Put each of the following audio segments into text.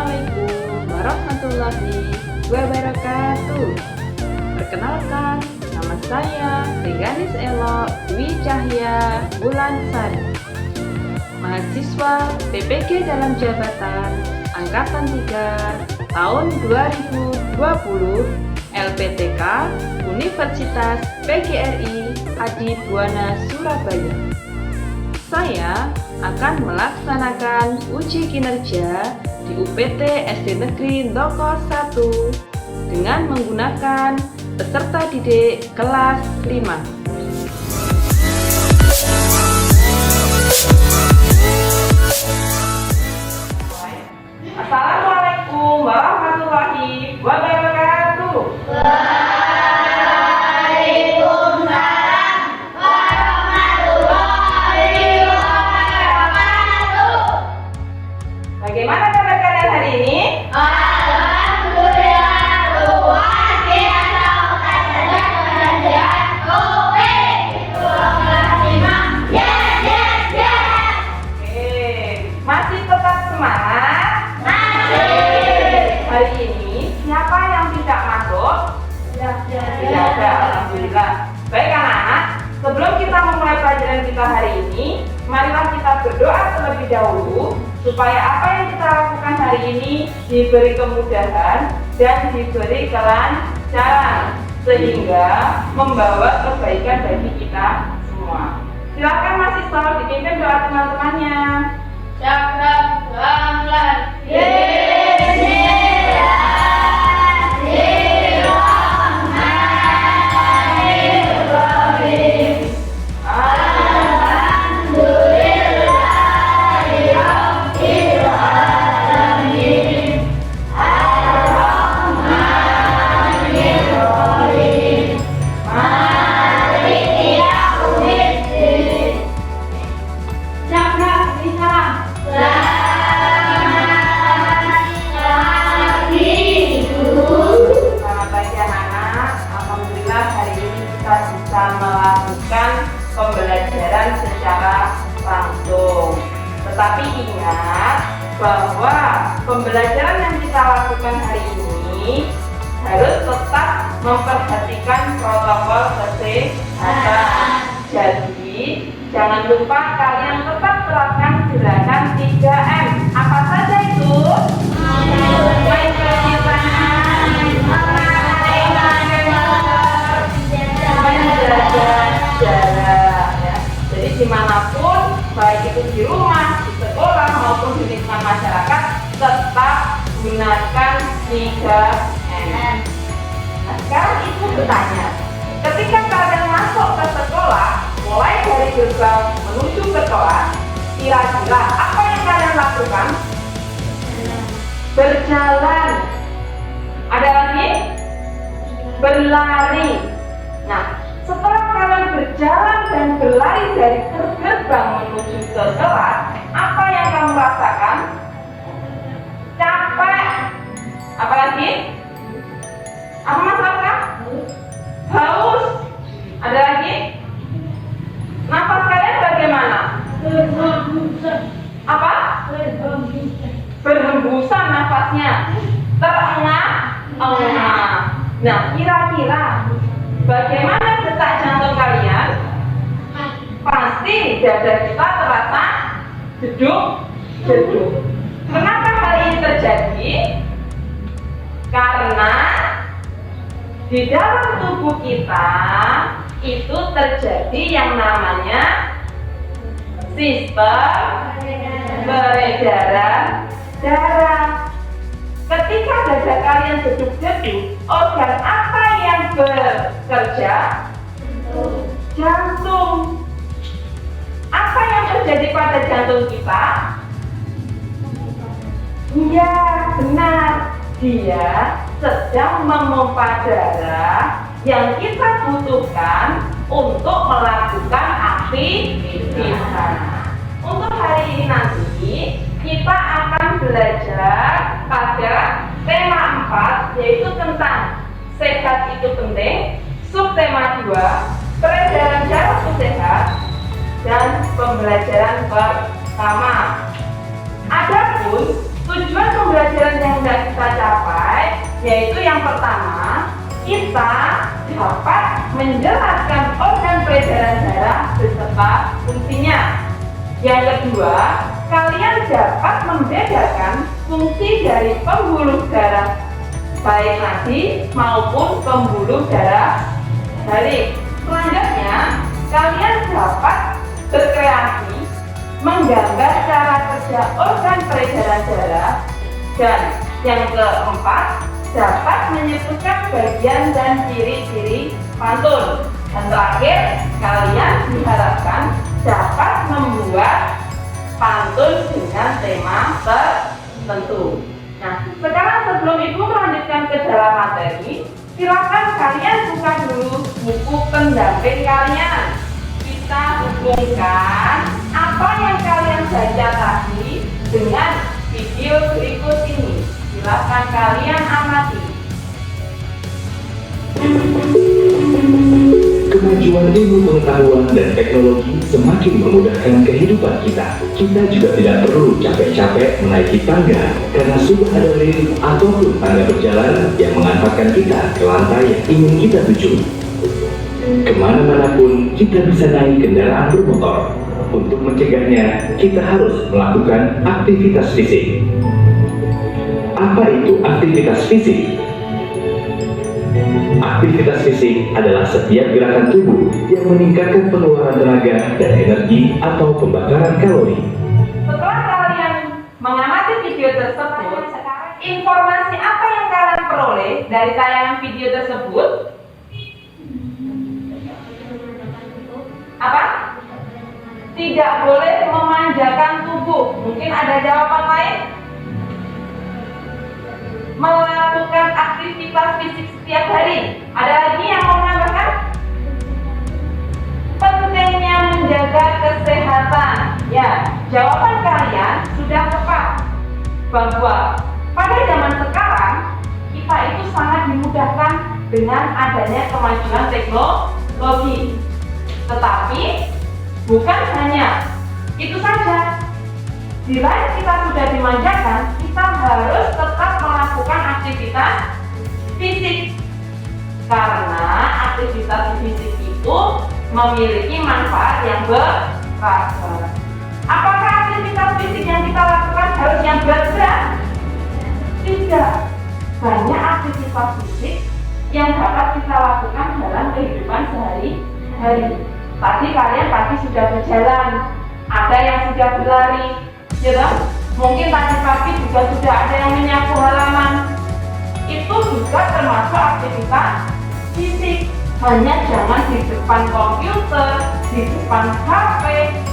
Assalamualaikum warahmatullahi wabarakatuh. Perkenalkan, nama saya Reganis Elo Dwi Cahya Wulansari, mahasiswa PPG dalam jabatan Angkatan 3 tahun 2020 LPTK Universitas PGRI Adi Buwana Surabaya. Saya akan melaksanakan uji kinerja di UPT SD Negeri Ndoko 1 dengan menggunakan peserta didik kelas 5. Assalamualaikum warahmatullahi wabarakatuh. Bagaimana kabar kalian hari ini? Alhamdulillah, luar biasa. Masih tetap semangat? Masih. Hari ini siapa yang tidak masuk? Tidak ada, alhamdulillah. Baik anak-anak, sebelum kita memulai pelajaran kita hari ini, marilah kita berdoa terlebih dahulu supaya apa yang kita lakukan hari ini diberi kemudahan dan diberi kelancaran sehingga membawa kebaikan bagi kita semua. Silakan mahasiswa dipimpin doa teman-temannya. Pembelajaran secara langsung. Tetapi ingat bahwa pembelajaran yang kita lakukan hari ini harus tetap memperhatikan protokol kesehatan. Jadi jangan lupa kalian tetap terapkan gerakan 3M. Apa saja itu? Dimanapun, baik itu di rumah, di sekolah maupun di lingkungan masyarakat, tetap gunakan 3M. Nah, sekarang ibu bertanya, ketika kalian masuk ke sekolah, mulai dari gerbang menuju ke kelas, kira-kira apa yang kalian lakukan? Berjalan. Ada lagi? Berlari. Nah, setelah kalian berjalan dan berlari dari gerbang menuju ke kelas, apa yang kamu rasakan? Capek. Apa lagi? Apa masalah? Haus. Ada lagi? Napas kalian bagaimana? Apa? Berhembusan nafasnya. Terengah-engah. Nah, kira-kira bagaimana detak jantung kalian? Pasti dada kita terasa jeduk-jeduk. Kenapa hal ini terjadi? Karena di dalam tubuh kita itu terjadi yang namanya sistem peredaran darah. Ketika dada kalian jeduk-jeduk, organ apa yang bekerja? Jantung. Apa yang terjadi pada jantung kita? Iya, benar. Dia sedang memompa darah yang kita butuhkan untuk melakukan aktivitas. Untuk hari ini nanti kita akan belajar pada tema 4, yaitu tentang sehat itu penting. Subtema 2, peredaran darah itu sehat. Dan pembelajaran pertama. Adapun tujuan pembelajaran yang pertama, kita dapat menjelaskan organ peredaran darah beserta fungsinya. Yang kedua, kalian dapat membedakan fungsi dari pembuluh darah baik nadi maupun pembuluh darah balik. Selanjutnya, kalian dapat berkreasi menggambar cara kerja organ peredaran darah. Dan yang keempat, dapat menyebutkan bagian dan ciri-ciri pantun. Dan terakhir, kalian diharapkan dapat membuat pantun dengan tema tertentu. Nah, sekarang sebelum Ibu melanjutkan ke dalam materi, silakan kalian buka dulu buku pendamping kalian. Kita hubungkan apa yang kalian baca tadi dengan video berikut ini. Silakan kalian amati. Kemajuan ilmu pengetahuan dan teknologi semakin memudahkan kehidupan kita. Kita juga tidak perlu capek-capek menaiki tangga karena sudah ada lift ataupun tangga berjalan yang mengantarkan kita ke lantai yang ingin kita tuju. Kemana-mana pun kita bisa naik kendaraan bermotor. Untuk mencegahnya, kita harus melakukan aktivitas fisik. Apa itu aktivitas fisik? Aktivitas fisik adalah setiap gerakan tubuh yang meningkatkan pengeluaran tenaga dan energi atau pembakaran kalori. Setelah kalian mengamati video tersebut, informasi apa yang kalian peroleh dari tayangan video tersebut? Apa? Tidak boleh memanjakan tubuh. Mungkin ada jawaban lain? Melakukan aktivitas fisik setiap hari. Ada lagi yang mau menambahkan? Pentingnya menjaga kesehatan. Ya, jawaban kalian sudah tepat. Bahwa pada zaman sekarang kita itu sangat dimudahkan dengan adanya kemajuan teknologi. Tetapi bukan hanya itu saja. Di lain kita sudah dimanjakan, kita harus tetap melakukan aktivitas fisik. Karena aktivitas fisik itu memiliki manfaat yang beragam. Apakah aktivitas fisik yang kita lakukan harus yang berat-berat? Tidak. Banyak aktivitas fisik yang dapat kita lakukan dalam kehidupan sehari-hari. Tadi kalian pagi sudah berjalan, ada yang sudah berlari, ya, mungkin tadi pagi juga sudah ada yang menyapu halaman. Itu juga termasuk aktivitas fisik. Hanya jangan di depan komputer, di depan HP,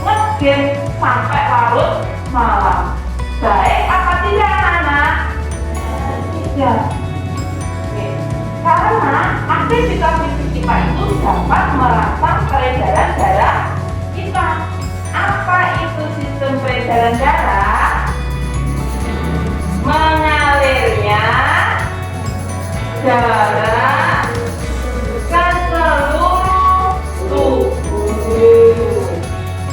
nge-game sampai larut malam. Baik apa tidak anak-anak? Tidak. Karena aktivitas fisik kita itu dapat merangsang peredaran darah kita. Apa itu sistem peredaran darah? Mengalirnya darah ke seluruh tubuh.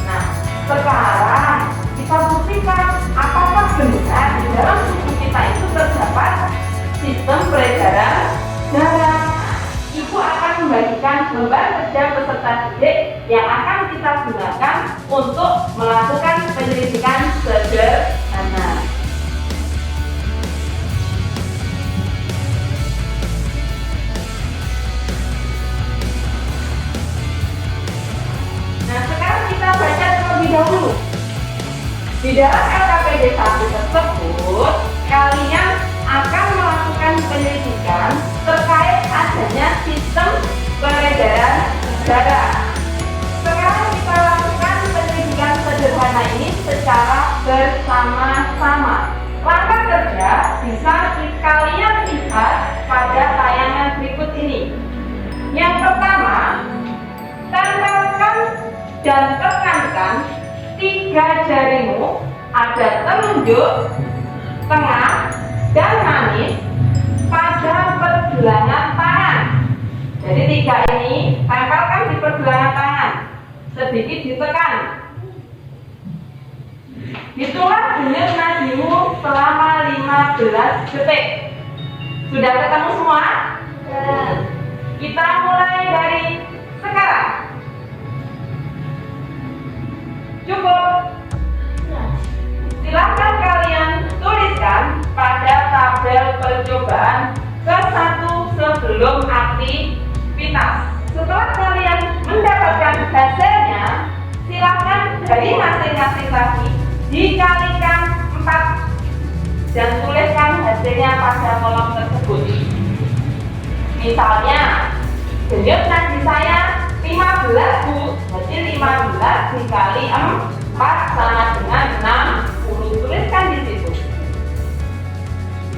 Nah, sekarang kita buktikan apakah benar di dalam tubuh kita itu terdapat sistem peredaran darah. Ibu akan membagikan lembar kerja peserta didik yang akan kita gunakan untuk melakukan penyelidikan sederhana. Nah, sekarang kita baca terlebih dahulu. Di dalam LKPD 1 tersebut, kalian akan melakukan penyelidikan terkait adanya sistem peredaran darah. Sekarang kita lakukan penyelidikan sederhana ini secara bersama-sama. Langkah kerja bisa kalian lihat pada tayangan berikut ini. Yang pertama, tempelkan dan tekankan 3 jarimu, ada telunjuk, tengah, dan manis pada pergelangan tangan. Jadi 3 ini tempelkan di pergelangan tangan, sedikit ditekan. Hitunglah denyut nadimu selama 15 detik. Sudah ketemu semua? Kita mulai dari sekarang. Cukup. Silahkan kalian tuliskan pada tabel percobaan ke-1 sebelum aktivitas. Setelah kalian mendapatkan hasilnya, silahkan dari masing-masing tadi dikalikan 4 dan tuliskan hasilnya pada kolom tersebut. Misalnya, denyut nadi saya 15 Bu, jadi 15 dikali 4 sama dengan 60. Tuliskan di situ.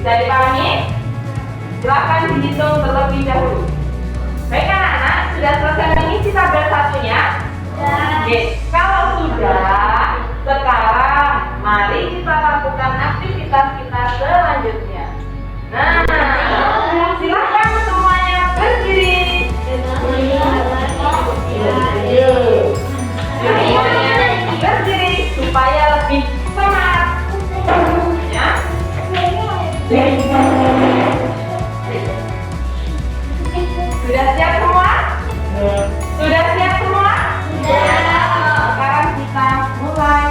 Bisa dipahami? Silakan dihitung terlebih dahulu. Baik anak-anak, sudah selesai mengisi tabel satunya? Oke, kalau sudah, sekarang mari kita lakukan aktivitas kita selanjutnya. Nah, silakan semuanya berdiri. Semuanya berdiri supaya lebih semangat. Ya. Sudah siap semua? Sudah siap semua? Sekarang kita mulai.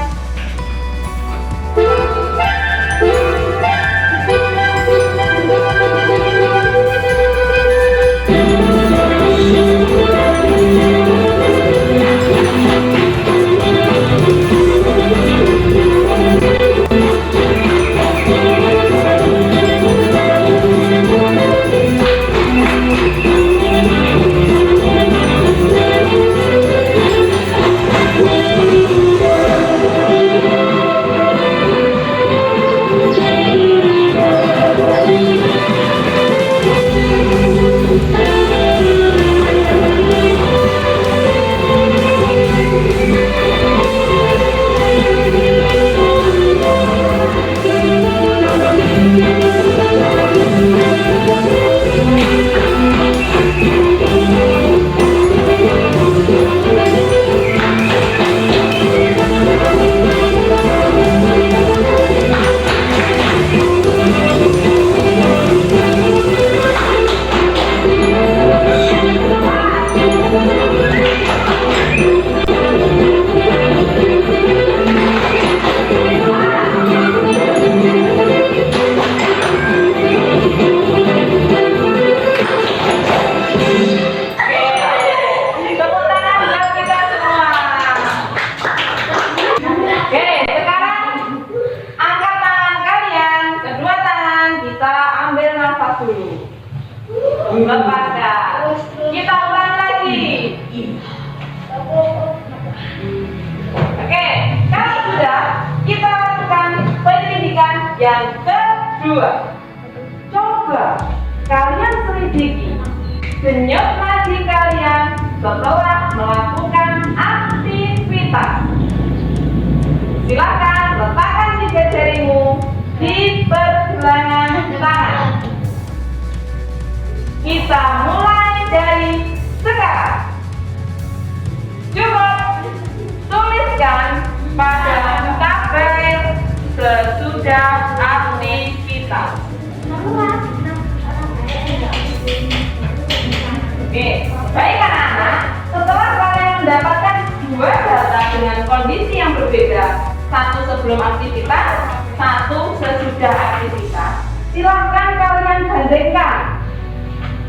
Lepaskan. Kita ulang lagi. Oke, kalau sudah, kita lakukan penyelidikan yang kedua. Coba kalian selidiki denyut nadi kalian setelah melakukan aktivitas. Silakan letakkan tiga jarimu di pergelangan tangan. Kita mulai dari sekarang. Cukup tuliskan pada tabel sesudah aktivitas. Oke, baik anak-anak. Setelah kalian mendapatkan dua data dengan kondisi yang berbeda, satu sebelum aktivitas, satu sesudah aktivitas, silahkan kalian bandingkan.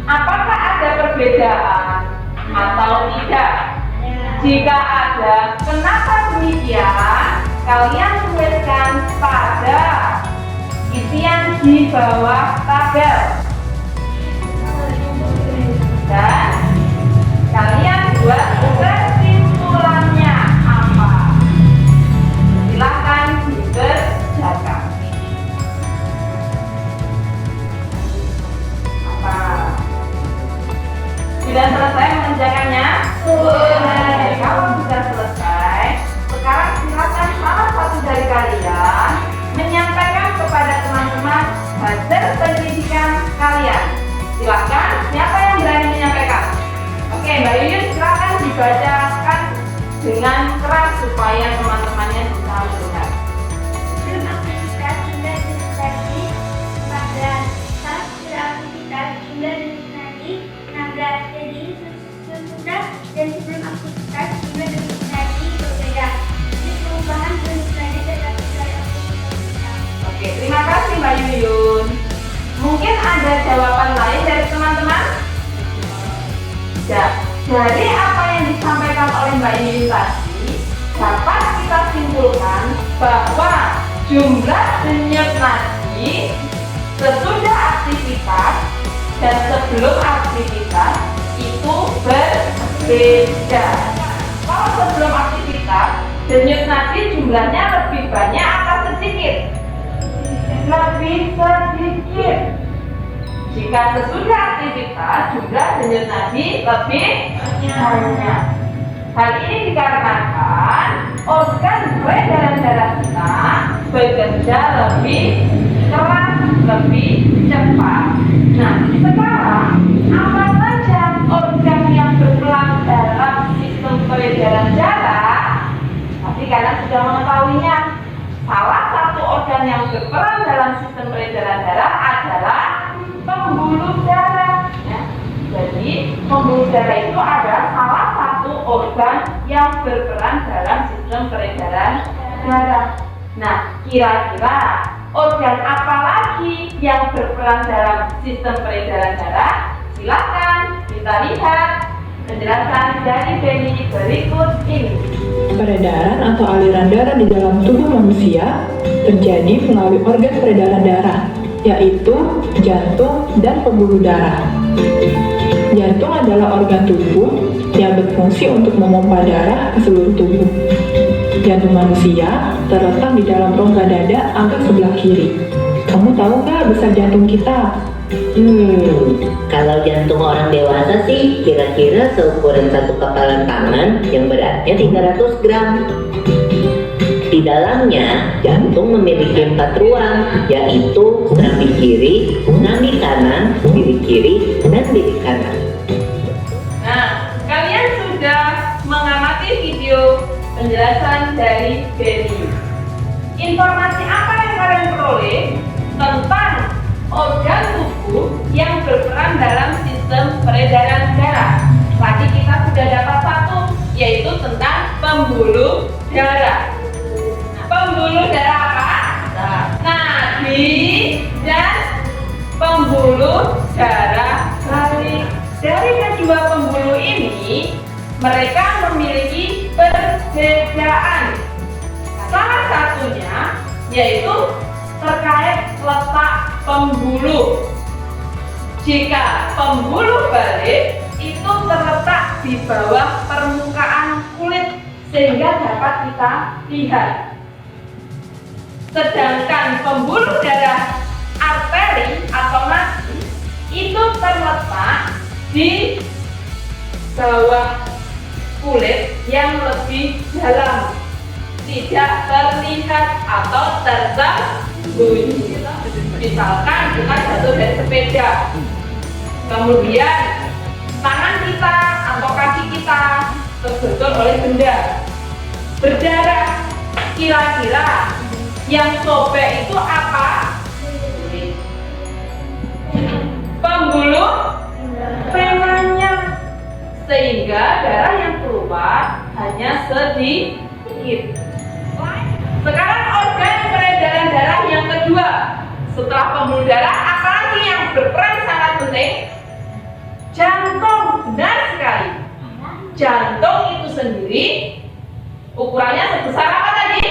Apakah ada perbedaan atau tidak? Jika ada, kenapa demikian? Kalian tuliskan pada isian di bawah tabel. Dan kalian buat kesimpulannya apa? Silahkan dikerjakan. Apa? Sudah selesai mengerjakannya? Sudah. Kalau sudah selesai, sekarang silakan salah satu dari kalian menyampaikan kepada teman-teman hasil pendidikan kalian. Silakan, siapa yang berani menyampaikan? Oke, Mbak Yuyun, silakan dibacakan dengan keras supaya teman-temannya bisa mendengar. Terima kasih sudah berbagi pada saat Dari apa yang disampaikan oleh Mbak Yuni tadi, dapat kita simpulkan bahwa jumlah denyut nadi sesudah aktivitas dan sebelum aktivitas itu berbeda. Kalau sebelum aktivitas, denyut nadi jumlahnya lebih banyak atau sedikit? Lebih sedikit. Jika sesudah aktivitas, jumlah denyut nadi lebih banyak. Hal ini dikarenakan organ peredaran darah kita bekerja lebih keras, lebih cepat. Nah, sekarang apa saja organ yang berperan dalam sistem peredaran darah? Pasti kalian sudah mengetahuinya. Salah satu organ yang berperan dalam sistem peredaran darah adalah pembuluh darah. Ya. Jadi, pembuluh darah itu adalah salah satu organ yang berperan dalam sistem peredaran darah. Nah, kira-kira organ apa lagi yang berperan dalam sistem peredaran darah? Silakan kita lihat penjelasan dari Benny berikut ini. Peredaran atau aliran darah di dalam tubuh manusia terjadi melalui organ peredaran darah, yaitu jantung dan pembuluh darah. Jantung adalah organ tubuh yang berfungsi untuk memompa darah ke seluruh tubuh. Jantung manusia terletak di dalam rongga dada agak sebelah kiri. Kamu tahu nggak besar jantung kita? Kalau jantung orang dewasa sih kira-kira seukuran satu kepalan tangan yang beratnya 300 gram. Di dalamnya, jantung memiliki 4 ruang, yaitu serambi kiri, serambi kanan, diri kiri, dan diri kanan. Nah, kalian sudah mengamati video penjelasan dari Benny. Informasi apa yang kalian peroleh tentang organ tubuh yang berperan dalam sistem peredaran darah? Tadi kita sudah dapat satu, yaitu tentang pembuluh darah. Pembuluh darah apa? Nadi dan pembuluh darah balik. Dari kedua pembuluh ini, mereka memiliki perbedaan. Salah satunya yaitu terkait letak pembuluh. Jika pembuluh balik itu terletak di bawah permukaan kulit sehingga dapat kita lihat. Sedangkan pembuluh darah arteri atau nadi itu terletak di bawah kulit yang lebih dalam, tidak terlihat atau tersembunyi. Misalkan kita jatuh dari sepeda, kemudian tangan kita atau kaki kita terbentur oleh benda berdarah. Kira-kira yang sobek itu apa? Pembuluh venanya, sehingga darah yang keluar hanya sedikit. Sekarang organ peredaran darah yang kedua setelah pembuluh darah, apalagi yang berperan sangat penting? Jantung. Benar sekali. Jantung itu sendiri ukurannya sebesar apa tadi?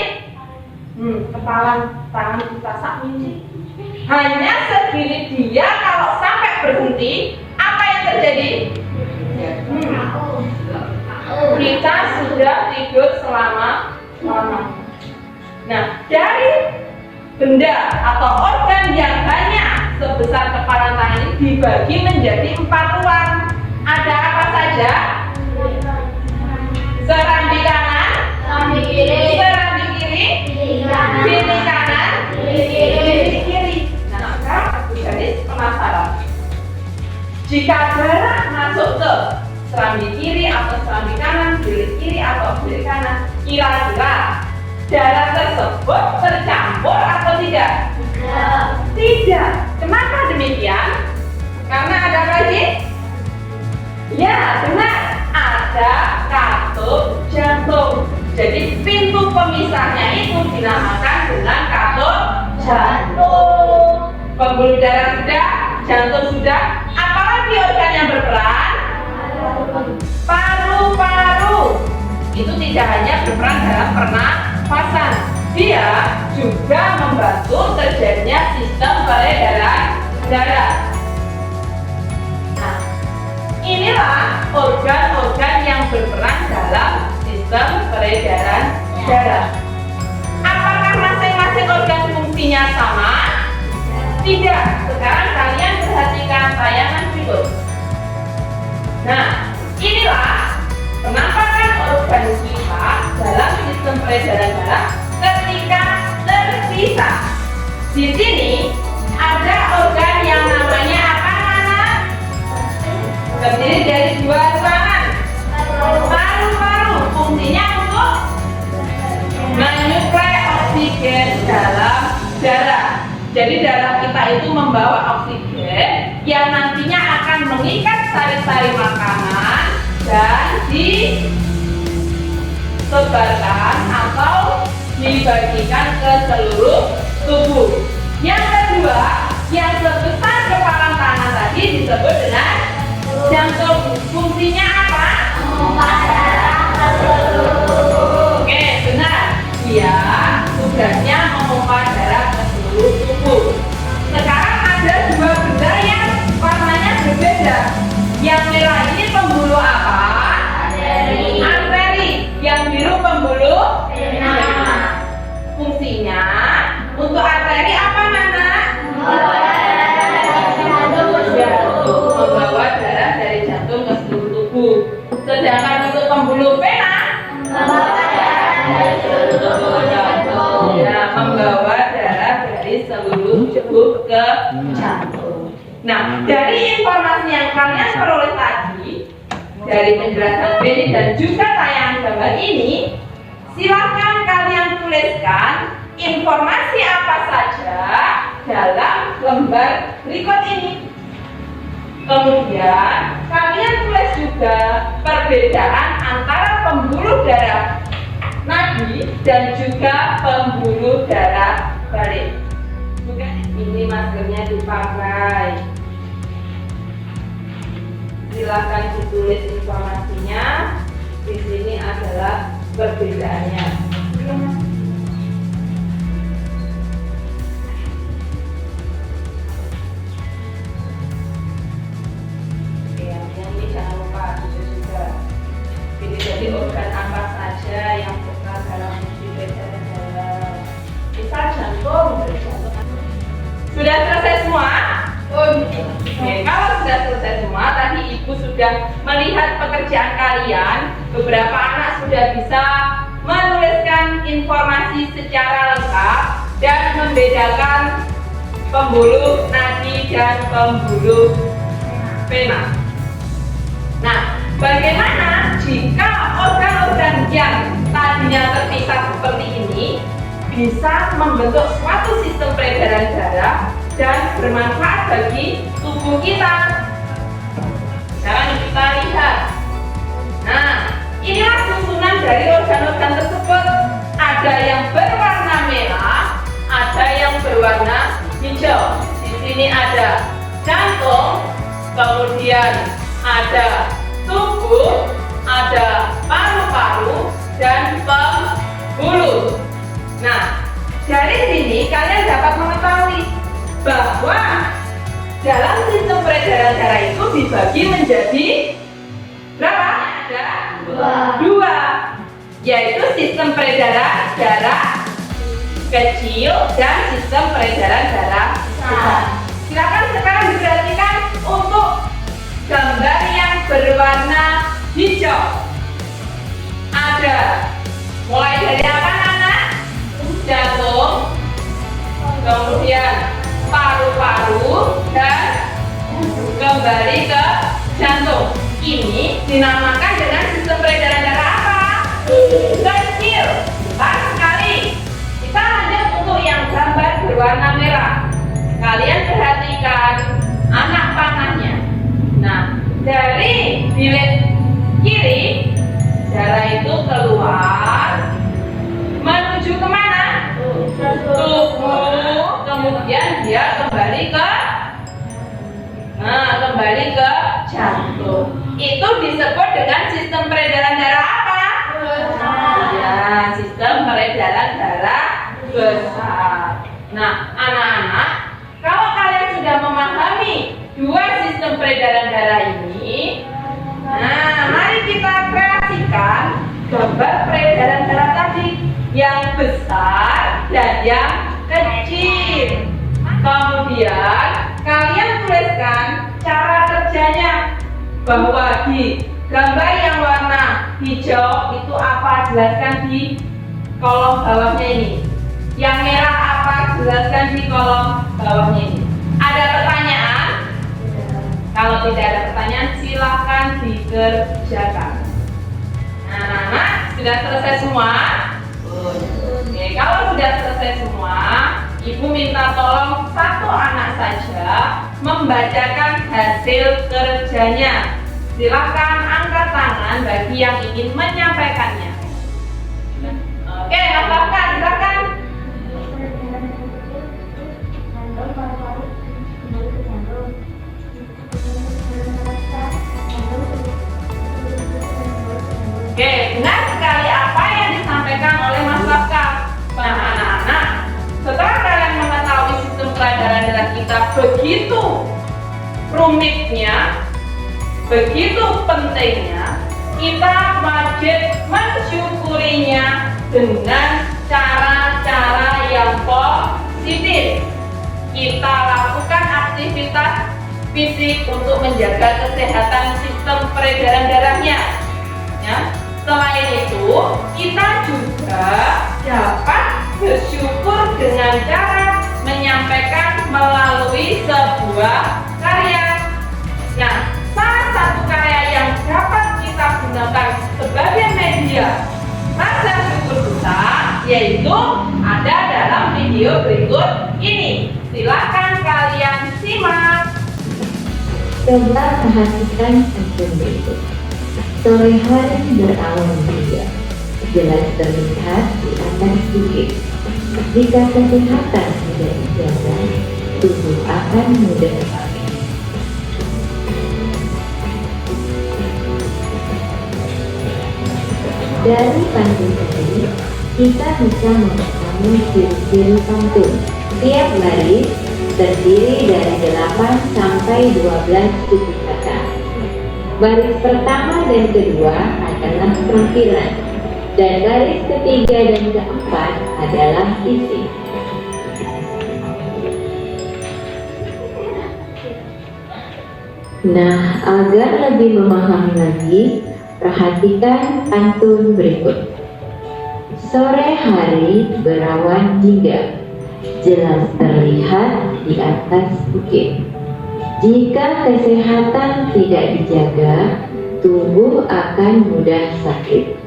Kepalan tangan kita sak inci. Hanya segini dia. Kalau sampai berhenti, apa yang terjadi? Kita sudah tidur selama-lamanya. Nah, dari benda atau organ yang hanya sebesar kepalan tangan ini dibagi menjadi 4 ruang. Ada apa saja? Serambi kanan, serambi kiri, kiri kanan, kiri kiri. Nah, sekarang aku jadi penasaran. Jika darah masuk ke serambi kiri atau serambi kanan, kiri atau kiri kanan, kira-kira darah tersebut tercampur atau tidak? Tidak. Kenapa demikian? Karena ada apa lagi? Ya, benar. Ada katup jantung. Jadi pintu pemisahnya itu dinamakan dengan katup jantung. Pembuluh darah sudah, jantung sudah. Apalagi organ yang berperan? Paru-paru itu tidak hanya berperan dalam pernafasan, dia juga membantu terjadinya sistem peredaran darah. Nah, inilah organ-organ yang berperan dalam sistem peredaran darah. Apakah masing-masing organ fungsinya sama? Tidak. Sekarang kalian perhatikan tayangan berikut. Nah, inilah penampakan organ kita dalam sistem peredaran darah ketika terpisah. Di sini ada organ yang namanya apa, anak? Terdiri dari dua ruangan. Paru-paru fungsinya untuk menyuplai oksigen dalam darah. Jadi darah kita itu membawa oksigen yang nantinya akan mengikat sari-sari makanan dan disebarkan atau dibagikan ke seluruh tubuh. Yang kedua, yang sebesar kepalan tangan tadi disebut dengan jantung. Fungsinya apa? Oke, benar. Dia tugasnya memompa darah ke seluruh tubuh. Sekarang ada dua benda yang warnanya berbeda. Yang merah ini pembuluh apa? Arteri. Yang biru pembuluh vena. Fungsinya untuk arteri apa, Nana? Membawa darah dari jantung ke seluruh tubuh. Sedangkan untuk pembuluh vena membawa darah dari seluruh tubuh ke jantung. Nah, dari informasi yang kalian peroleh tadi, dari penjelasan Benny dan juga tayangan gambar ini, silakan kalian tuliskan informasi apa saja dalam lembar berikut ini. Kemudian kalian tulis juga perbedaan antara pembuluh darah nadi dan juga pembuluh darah balik. Ini maskernya dipakai. Silakan ditulis informasinya. Di sini adalah perbedaannya. Oke, yang ini jangan lupa itu juga. Ini jadi organ apa saja yang berperan dalam fungsi peredaran darah. Misal jantung, Sudah selesai semua? Oke, kalau sudah selesai semua, tadi Ibu sudah melihat pekerjaan kalian. Beberapa anak sudah bisa menuliskan informasi secara lengkap dan membedakan pembuluh nadi dan pembuluh vena. Nah, bagaimana jika organ-organ yang tadinya terpisah seperti ini bisa membentuk suatu sistem peredaran darah dan bermanfaat bagi tubuh kita? Sekarang kita lihat. Nah, inilah susunan dari organ-organ tersebut. Ada yang berwarna merah, ada yang berwarna hijau. Di sini ada jantung, kemudian ada tubuh, ada paru-paru, dan pembuluh. Nah, dari sini kalian dapat mengetahui bahwa dalam sistem peredaran darah itu dibagi menjadi berapa? Ada dua, yaitu sistem peredaran darah kecil dan sistem peredaran darah besar. Silakan sekarang diperhatikan untuk gambar yang berwarna hijau. Ada mulai dari apa, Nana? Jantung, kemudian paru-paru, dan kembali ke jantung. Ini dinamakan dengan sistem peredaran darah apa? Kecil. Pas sekali. Kita lanjut untuk yang gambar berwarna merah. Kalian perhatikan anak panahnya. Nah, dari bilik kiri, darah itu keluar menuju kemana? Tubuh. Kemudian dia kembali ke jantung. itu disebut dengan sistem peredaran darah apa? Ya, sistem peredaran darah besar. Nah, anak-anak, kalau kalian sudah memahami dua sistem peredaran darah ini, nah, mari kita kreasikan gambar peredaran darah tadi yang besar dan yang kecil. Kemudian kalian tuliskan cara kerjanya, bahwa di gambar yang warna hijau itu apa, jelaskan di kolom bawahnya ini. Yang merah apa, jelaskan di kolom bawahnya ini. Ada pertanyaan? Kalau tidak ada pertanyaan, silahkan dikerjakan. Nah, anak-anak, sudah selesai semua? Oke, kalau sudah selesai semua, Ibu minta tolong satu anak saja membacakan hasil kerjanya. Silakan angkat tangan bagi yang ingin menyampaikannya. Oke, Mas Baka, silakan. Oke, benar sekali apa yang disampaikan oleh Mas Baka. Nah, anak-anak, setelah kalian mengetahui sistem peredaran darah kita begitu rumitnya, begitu pentingnya, kita wajib mensyukurinya dengan cara-cara yang positif. Kita lakukan aktivitas fisik untuk menjaga kesehatan sistem peredaran darahnya. Ya. Selain itu, kita juga dapat bersyukur dengan cara menyampaikan melalui sebuah karya. Nah, salah satu karya yang dapat kita gunakan sebagai media rasa syukur kita yaitu ada dalam video berikut ini. Silakan kalian simak. Coba perhatikan hasil berikut. Sore hari berawan juga, jelas terlihat di atas bukit. Jika kesehatan tidak dijaga, tubuh akan mudah sakit. Dari pantun tadi, kita bisa memahami ciri-ciri pantun. Tiap baris terdiri dari 8 sampai 12 suku kata. Baris pertama dan kedua adalah tampilan, dan baris ketiga dan keempat adalah isi. Nah, agar lebih memahami lagi, perhatikan pantun berikut. Sore hari berawan jingga, jelas terlihat di atas bukit. Jika kesehatan tidak dijaga, tubuh akan mudah sakit.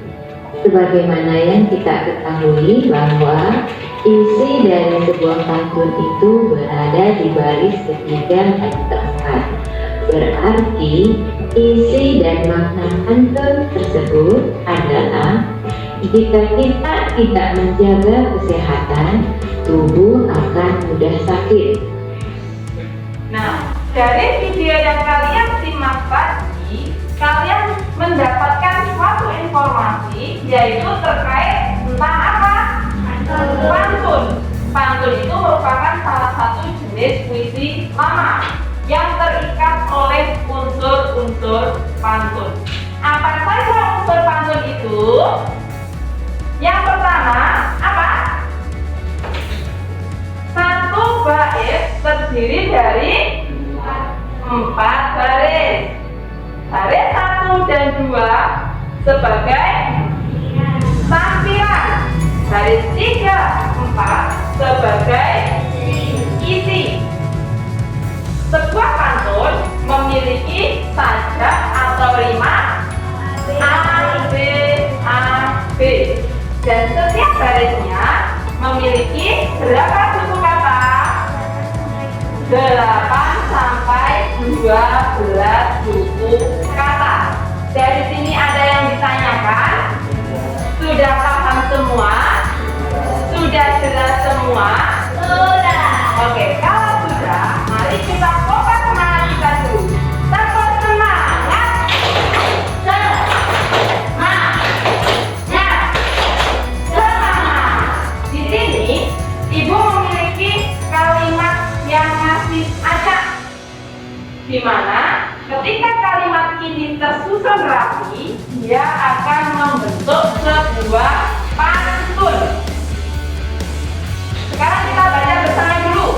Sebagaimana yang kita ketahui bahwa isi dari sebuah pantun itu berada di baris ketiga dan keempat. Berarti isi dan makna pantun tersebut adalah jika kita tidak menjaga kesehatan, tubuh akan mudah sakit. Nah, dari video yang kalian simak tadi, kalian mendapatkan suatu informasi yaitu terkait tentang apa? Pantun. Pantun itu merupakan salah satu jenis puisi lama yang terikat oleh unsur-unsur pantun. Apa saja unsur pantun itu? Yang pertama, apa? Satu bait terdiri dari 4 baris. Baris 1 dan 2 sebagai tampilan. Baris 3, 4 sebagai isi. Sebuah pantun memiliki sajak atau rima A, B, A, B. Dan setiap barisnya memiliki berapa suku kata? 8 sampai 12 suku kata. Dari sini ada yang ditanyakan? Sudah paham semua? Sudah jelas semua? Sudah. Oke, kalau sudah, mari kita fokus semangat kita dulu. Tetap semangat. di mana ketika kalimat ini tersusun rapi, dia akan membentuk sebuah pantun. Sekarang kita baca bersama dulu.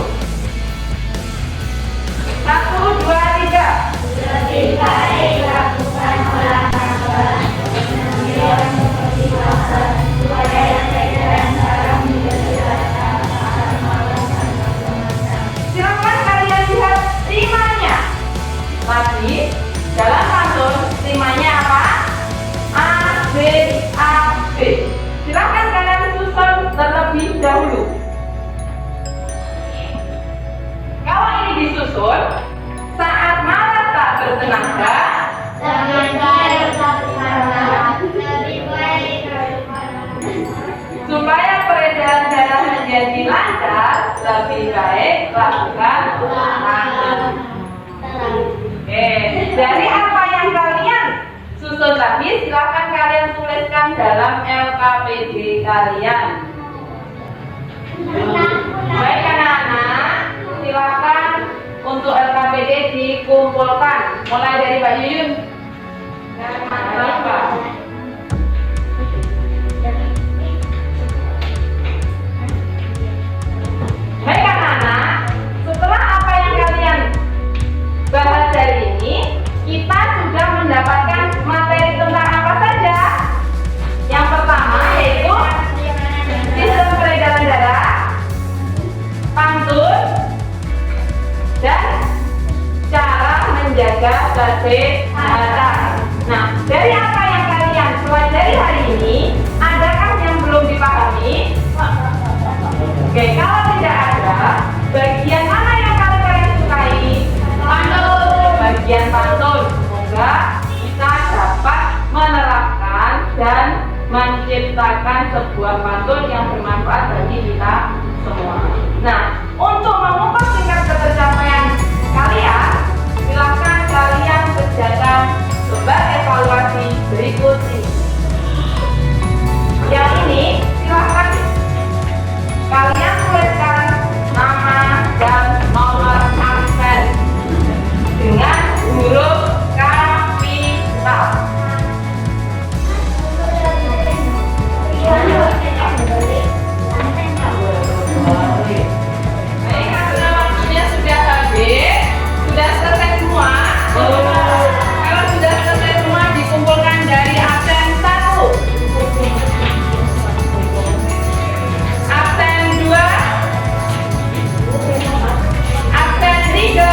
1, 2, 3. Lebih baik lakukan olahraga yang seperti puasa supaya peredaran darah menjadi lancar. Silakan kalian lihat rimanya. Tadi dalam pantun rimanya apa? A, B, A, B. Silakan kalian susun terlebih dahulu. Kalau ini disusun, saat malam tak bertenaga, Lebih baik lakukan lebih baik supaya peredaran darah menjadi lancar, lebih baik lakukan olahraga. Oke, dari apa yang kalian susun tadi, silakan kalian tuliskan dalam LKPD kalian. Baik anak-anak, silakan untuk LKPD dikumpulkan. Mulai dari Mbak Yuyun. Bapak. Baik anak-anak, setelah apa yang kalian bahas hari ini, kita sudah mendapatkan materi tentang apa saja. Yang pertama yaitu sistem peredaran darah, pantun, dan cara menjaga kesehatan. Nah, dari apa yang kalian pelajari hari ini, adakah yang belum dipahami? Oke, kalau tidak ada, bagian mana yang kalian sukai? Pantun. Bagian pantun. Semoga kita dapat menerapkan dan menciptakan sebuah pantun yang bermanfaat bagi kita semua. Nah, untuk mengukur tingkat ketercapaian kalian, silakan kalian kerjakan lembar evaluasi berikut ini. Yang ini silakan kalian tuliskan nama dan nomor absen dengan huruf kapital. Baik, karena waktunya sudah habis, sudah selesai semua. Kalau sudah selesai semua, dikumpulkan dari absen 1, absen 2, absen 3,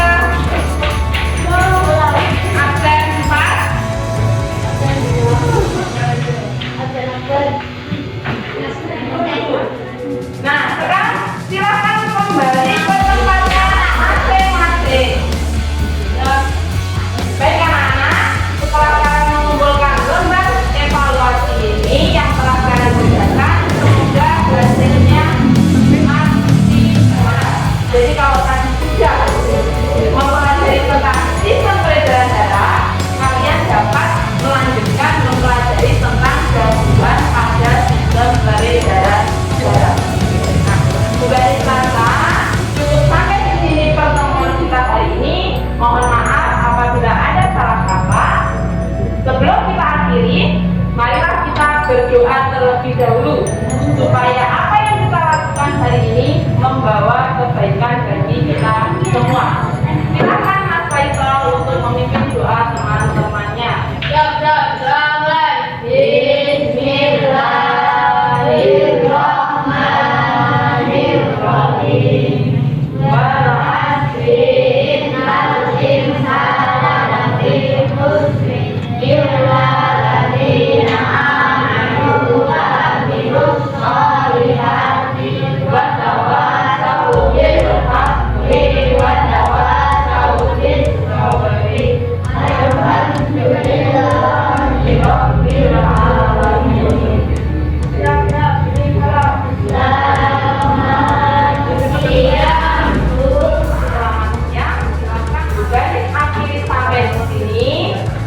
absen 4. Nah, sekarang silakan kembali ke tempatnya masing-masing. Baik anak-anak, setelah kalian mengumpulkan lembar evaluasi ini yang telah kalian kerjakan, semoga hasilnya maksimal. Jadi kalau tadi sudah mempelajari tentang sistem peredaran darah, kalian dapat melanjutkan mempelajari tentang gangguan pada sistem peredaran darah. Dari rasa cukup sampai di sini pertemuan kita hari ini. Mohon maaf apabila ada salah kata. Sebelum kita akhiri, marilah kita berdoa terlebih dahulu supaya apa yang kita lakukan hari ini membawa kebaikan bagi kita semua. Silakan Mas Faisal untuk memimpin doa teman-temannya.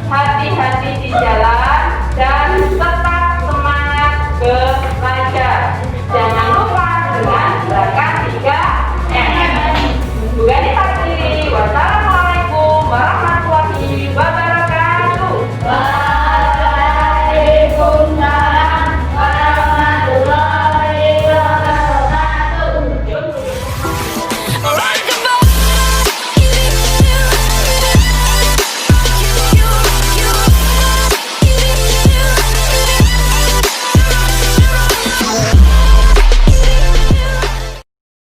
Hati-hati di jalan.